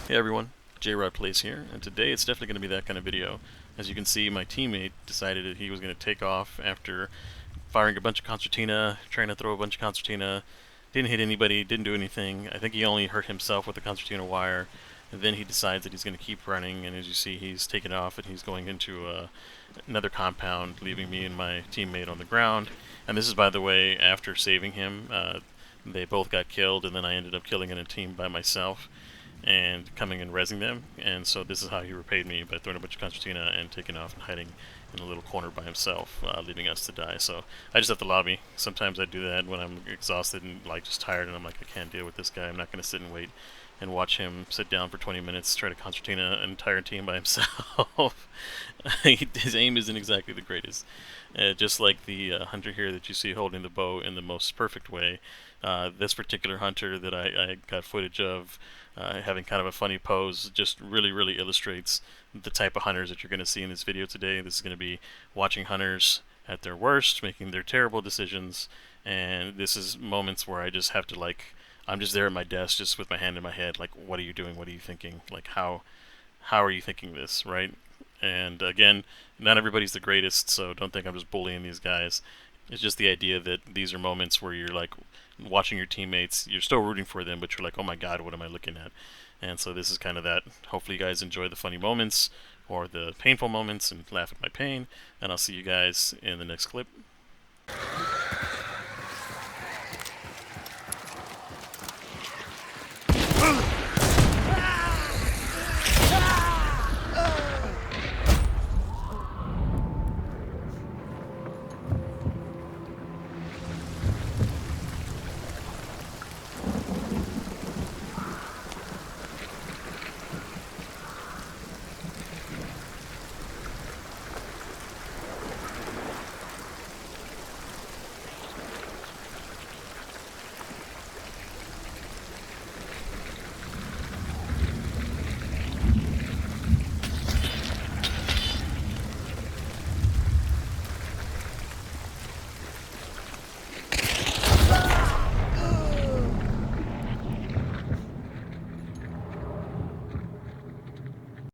Hey everyone, J-Rod Plays here, and today it's definitely going to be that kind of video. As you can see, my teammate decided that he was going to take off after firing a bunch of concertina, trying to throw a bunch of concertina, didn't hit anybody, didn't do anything. I think he only hurt himself with the concertina wire, and then he decides that he's going to keep running, and as you see, he's taken off and he's going into another compound, leaving me and my teammate on the ground. And this is, by the way, after saving him. They both got killed, and then I ended up killing in a team by myself and coming and rezzing them, and so this is how he repaid me, by throwing a bunch of concertina and taking off and hiding in a little corner by himself, leaving us to die. So I just have to lobby. Sometimes I do that when I'm exhausted and like just tired, and I'm like, I can't deal with this guy. I'm not going to sit and wait and watch him sit down for 20 minutes, try to concertina an entire team by himself. His aim isn't exactly the greatest. Just like the hunter here that you see holding the bow in the most perfect way. This particular hunter that I got footage of having kind of a funny pose just really illustrates the type of hunters that you're going to see in this video today. This is going to be watching hunters at their worst, making their terrible decisions, and this is moments where I just have to, like, I'm just there at my desk just with my hand in my head, like, what are you doing, what are you thinking, like, how are you thinking this, right? And again, not everybody's the greatest, so don't think I'm just bullying these guys. It's just the idea that these are moments where you're like watching your teammates, you're still rooting for them, but you're like, oh my god, what am I looking at? And so this is kind of that. Hopefully you guys enjoy the funny moments or the painful moments and laugh at my pain, and I'll see you guys in the next clip.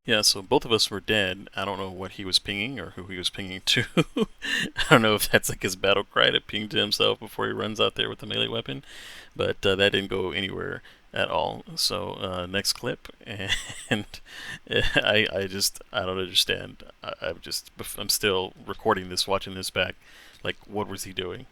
Yeah, so both of us were dead. I don't know what he was pinging or who he was pinging to. I don't know if that's like his battle cry to ping to himself before he runs out there with the melee weapon, but that didn't go anywhere at all. So next clip, and I don't understand. I'm still recording this, watching this back. Like, what was he doing?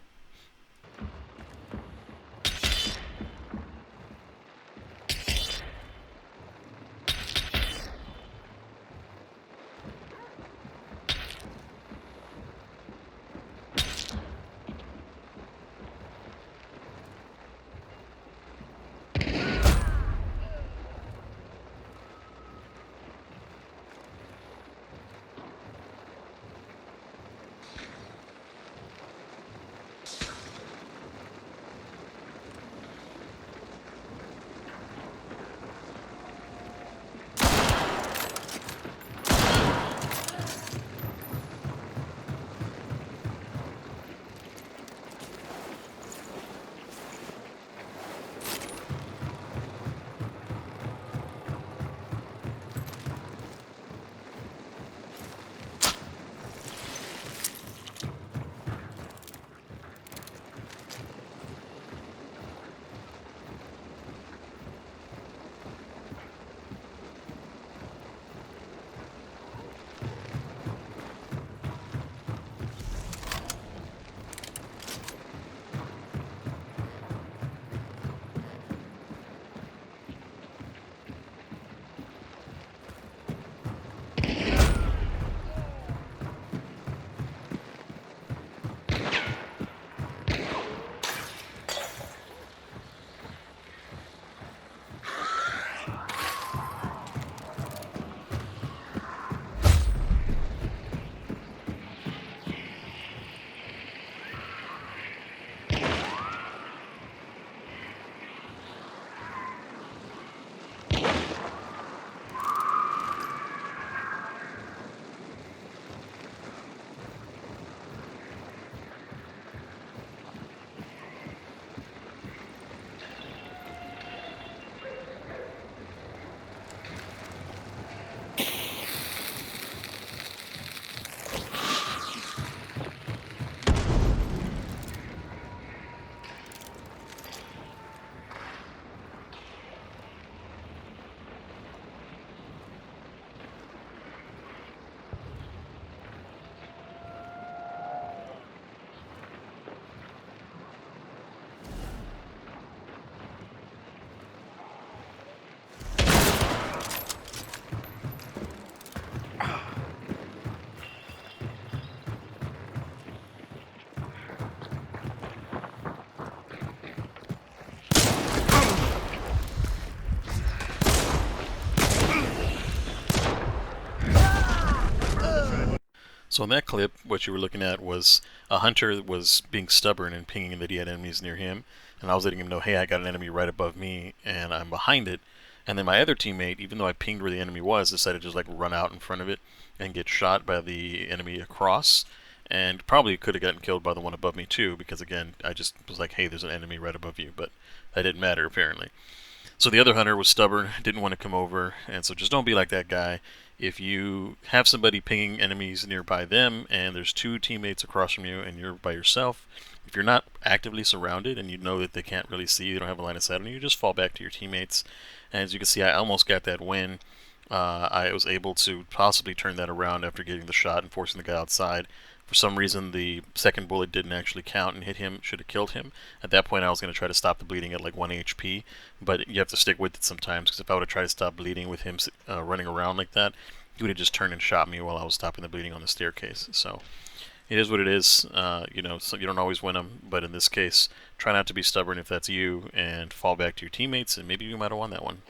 So in that clip, what you were looking at was a hunter that was being stubborn and pinging that he had enemies near him, and I was letting him know, hey, I got an enemy right above me, and I'm behind it. And then my other teammate, even though I pinged where the enemy was, decided to just like run out in front of it and get shot by the enemy across, and probably could have gotten killed by the one above me too, because again, I just was like, hey, there's an enemy right above you, but that didn't matter apparently. So the other hunter was stubborn, didn't want to come over, and so just don't be like that guy. If you have somebody pinging enemies nearby them and there's two teammates across from you and you're by yourself, if you're not actively surrounded and you know that they can't really see you, don't have a line of sight on you, you just fall back to your teammates. And as you can see, I almost got that win. I was able to possibly turn that around after getting the shot and forcing the guy outside. For some reason, the second bullet didn't actually count and hit him. Should have killed him. At that point, I was going to try to stop the bleeding at like 1 HP, but you have to stick with it sometimes, because if I would have tried to stop bleeding with him running around like that, he would have just turned and shot me while I was stopping the bleeding on the staircase. So it is what it is. You know, so you don't always win them, but in this case, try not to be stubborn if that's you, and fall back to your teammates, and maybe you might have won that one.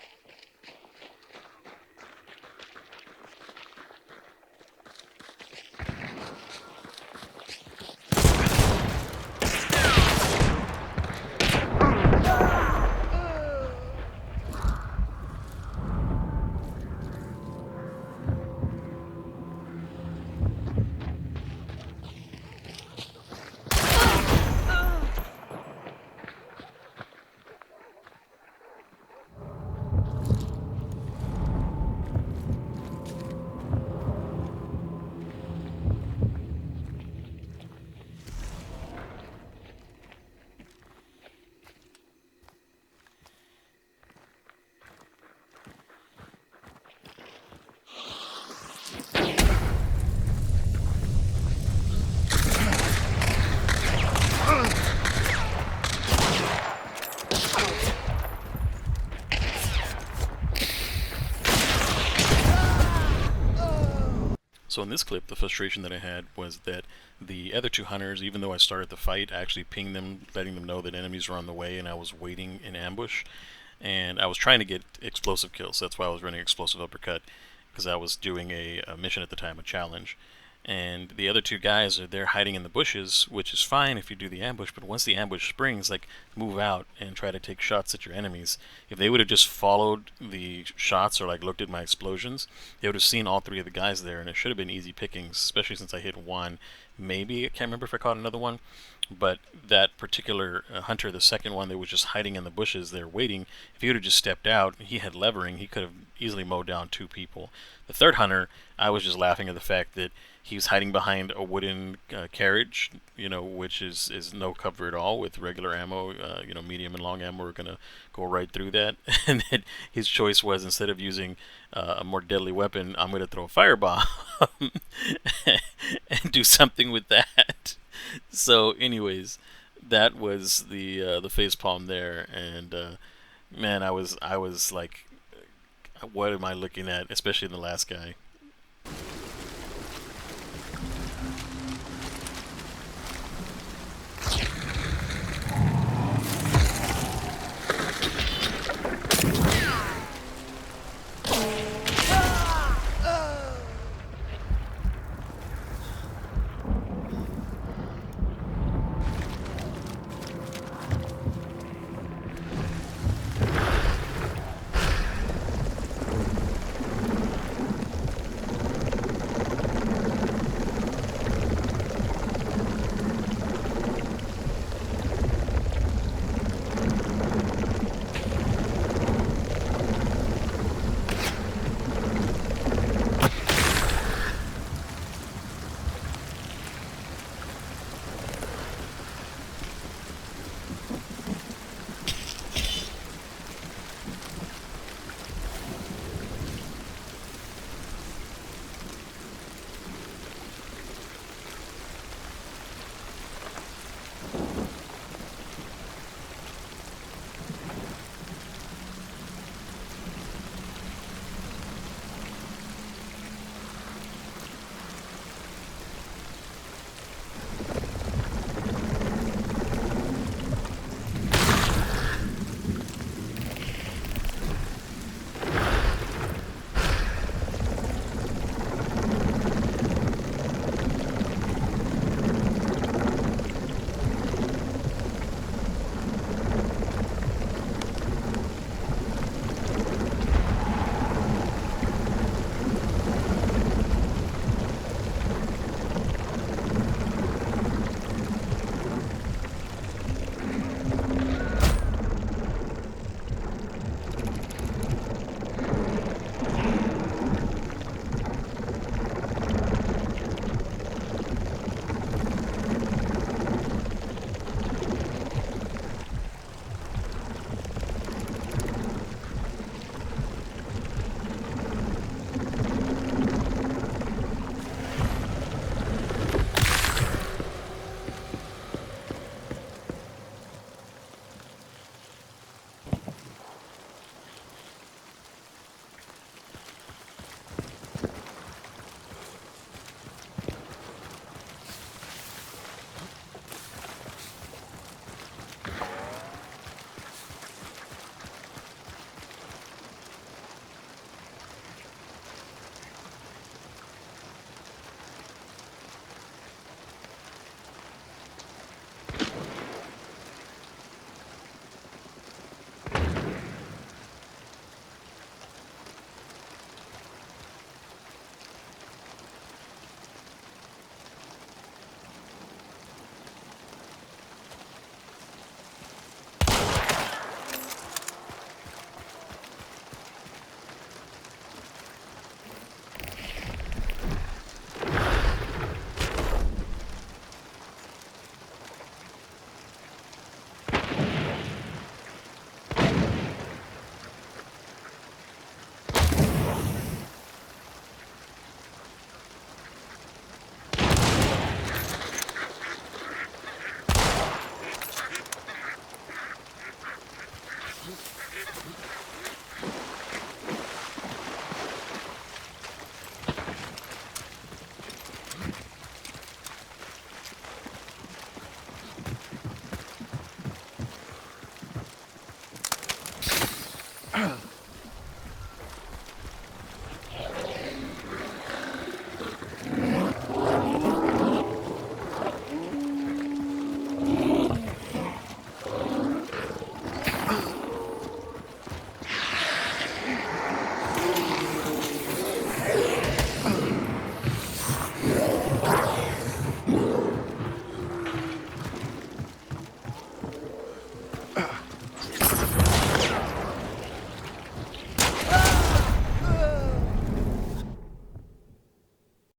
So in this clip, the frustration that I had was that the other two hunters, even though I started the fight, I actually pinged them, letting them know that enemies were on the way, and I was waiting in ambush. And I was trying to get explosive kills. That's why I was running explosive uppercut, because I was doing a mission at the time, a challenge. And the other two guys are there hiding in the bushes, which is fine if you do the ambush, but once the ambush springs, like, move out and try to take shots at your enemies. If they would have just followed the shots or like looked at my explosions, they would have seen all three of the guys there, and it should have been easy pickings, especially since I hit one. Maybe, I can't remember if I caught another one, but that particular hunter, the second one that was just hiding in the bushes there waiting, if he would have just stepped out, he had levering, he could have easily mowed down two people. The third hunter, I was just laughing at the fact that he was hiding behind a wooden carriage, you know, which is no cover at all with regular ammo. You know, medium and long ammo are going to go right through that. And then his choice was, instead of using a more deadly weapon, I'm going to throw a firebomb and do something with that. So anyways, that was the facepalm there. And man, I was like, what am I looking at, especially in the last guy.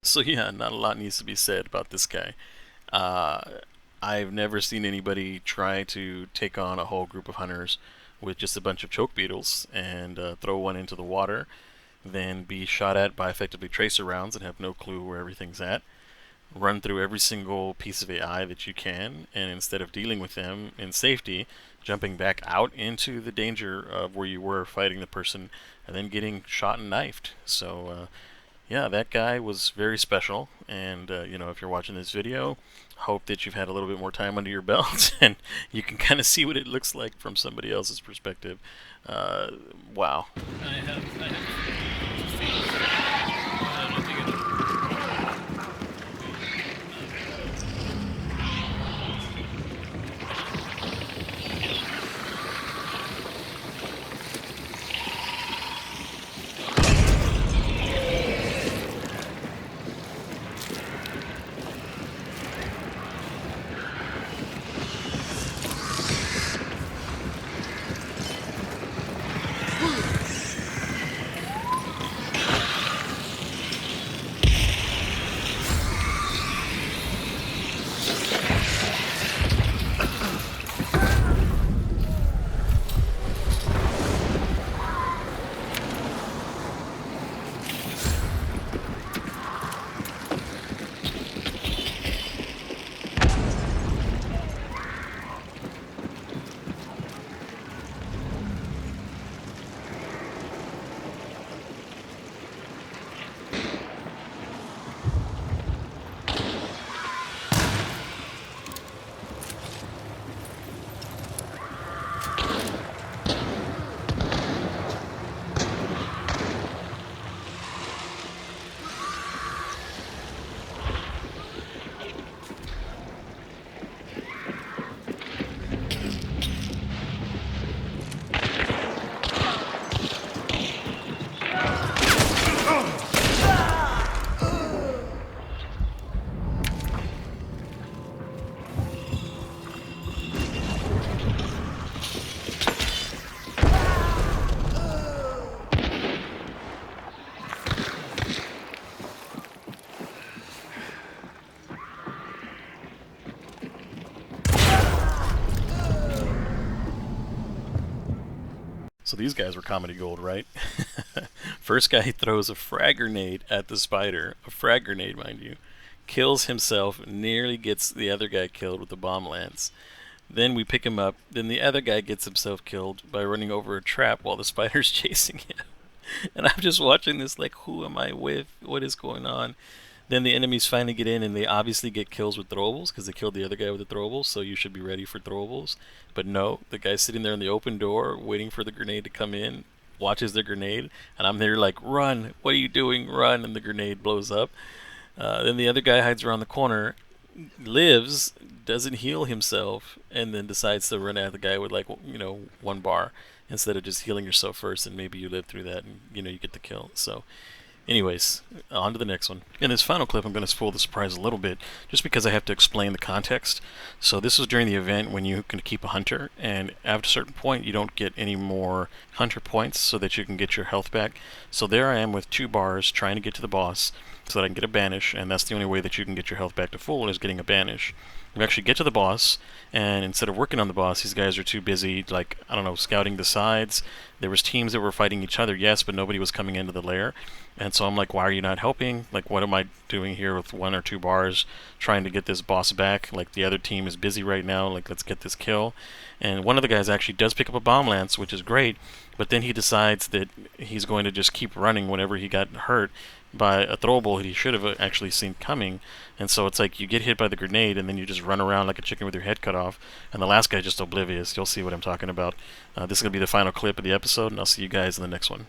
So yeah, not a lot needs to be said about this guy. Uh, I've never seen anybody try to take on a whole group of hunters with just a bunch of choke beetles and throw one into the water, then be shot at by effectively tracer rounds and have no clue where everything's at. Run through every single piece of AI that you can, and instead of dealing with them in safety, jumping back out into the danger of where you were fighting the person, and then getting shot and knifed. So yeah, that guy was very special. And if you're watching this video, hope that you've had a little bit more time under your belt and you can kind of see what it looks like from somebody else's perspective. Wow. So these guys were comedy gold, right? First guy throws a frag grenade at the spider, a frag grenade, mind you, kills himself, nearly gets the other guy killed with the bomb lance. Then we pick him up, then the other guy gets himself killed by running over a trap while the spider's chasing him. And I'm just watching this like, who am I with? What is going on? Then the enemies finally get in, and they obviously get kills with throwables because they killed the other guy with the throwables. So you should be ready for throwables. But no, the guy's sitting there in the open door waiting for the grenade to come in. Watches the grenade, and I'm there like, run! What are you doing? Run! And the grenade blows up. Then the other guy hides around the corner, lives, doesn't heal himself, and then decides to run at the guy with like one bar instead of just healing yourself first, and maybe you live through that and you get the kill. So anyways, on to the next one. In this final clip, I'm going to spoil the surprise a little bit, just because I have to explain the context. So this was during the event when you can keep a hunter, and after a certain point, you don't get any more hunter points so that you can get your health back. So there I am with 2 bars trying to get to the boss so that I can get a banish, and that's the only way that you can get your health back to full is getting a banish. We actually get to the boss, and instead of working on the boss, these guys are too busy, like, I don't know, scouting the sides. There was teams that were fighting each other, yes, but nobody was coming into the lair. And so I'm like, why are you not helping? Like, what am I doing here with 1 or 2 bars trying to get this boss back? Like, the other team is busy right now. Like, let's get this kill. And one of the guys actually does pick up a bomb lance, which is great, but then he decides that he's going to just keep running whenever he got hurt by a throwable that he should have actually seen coming. And so it's like you get hit by the grenade and then you just run around like a chicken with your head cut off, and the last guy just oblivious. You'll see what I'm talking about. This is going to be the final clip of the episode, and I'll see you guys in the next one.